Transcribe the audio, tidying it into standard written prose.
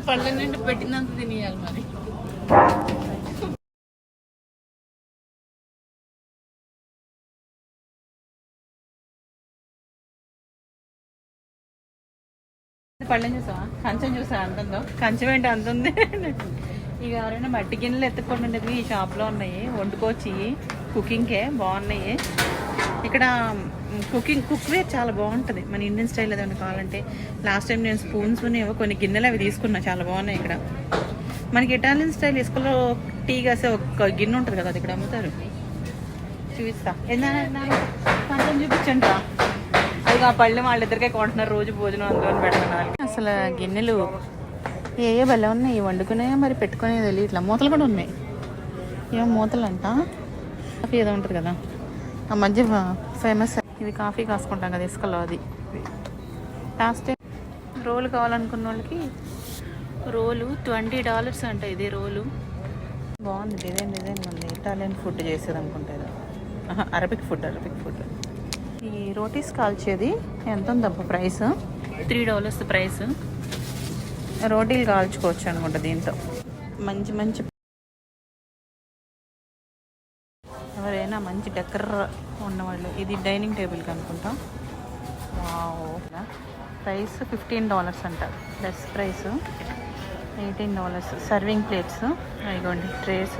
పళ్ళ నుండి పెట్టినంత తినేయాలి మరి. పళ్ళని చూసావా? కంచెం చూసా అంతుందో. కంచెం ఏంటి అంతుంది. ఇక ఎవరైనా మట్టి గిన్నెలు ఎత్తుకొని ఉండేది ఈ షాప్లో ఉన్నాయి. వండుకోవచ్చు, కుకింగ్కే బాగున్నాయి. ఇక్కడ కుక్వేర్ చాలా బాగుంటుంది. మన ఇండియన్ స్టైల్ ఏదైనా కావాలంటే లాస్ట్ టైం నేను స్పూన్స్ ఏవో కొన్ని గిన్నెలు అవి తీసుకున్నా, చాలా బాగున్నాయి. ఇక్కడ మనకి ఇటాలియన్ స్టైల్ ఇసుకలో టీ కాసే ఒక గిన్నె ఉంటుంది కదా, అది ఇక్కడ అమ్ముతారు. చూపిస్తా. ఏదైనా కొంచెం చూపించండి రా. అది ఆ పళ్ళు వాళ్ళిద్దరికే కొంటున్నారు, రోజు భోజనం అందులో పెడుతున్నారు. అసలు గిన్నెలు ఏ భలే ఉన్నాయి. వండుకునే మరి పెట్టుకునేది వెళ్ళి ఇట్లా మూతలు కూడా ఉన్నాయి. ఏమో మూతలు అంట. కాఫీ ఏదో ఉంటుంది కదా ఆ మధ్య ఫేమస్, ఇది కాఫీ కాసుకుంటాం కదా ఇసుకలో, అది. లాస్ట్ టైం రోలు కావాలనుకున్న వాళ్ళకి రోలు $20 అంట. ఇది రోలు బాగుంది, డిజైన్ ఉంది. ఇటాలియన్ ఫుడ్ చేసేది అనుకుంటారు. Arabic food. ఈ రోటీస్ కాల్చేది ఎంత ఉందబ్బా ప్రైస్? $3 ప్రైస్. రోటీలు కాల్చుకోవచ్చు అనుకుంటా దీంతో. మంచి ఎవరైనా మంచి డెకర్ ఉన్నవాళ్ళు. ఇది డైనింగ్ టేబుల్కి అనుకుంటా. ప్రైస్ $15 అంట. Plus price $18. సర్వింగ్ ప్లేట్స్, ఇదిగోండి ట్రేస్.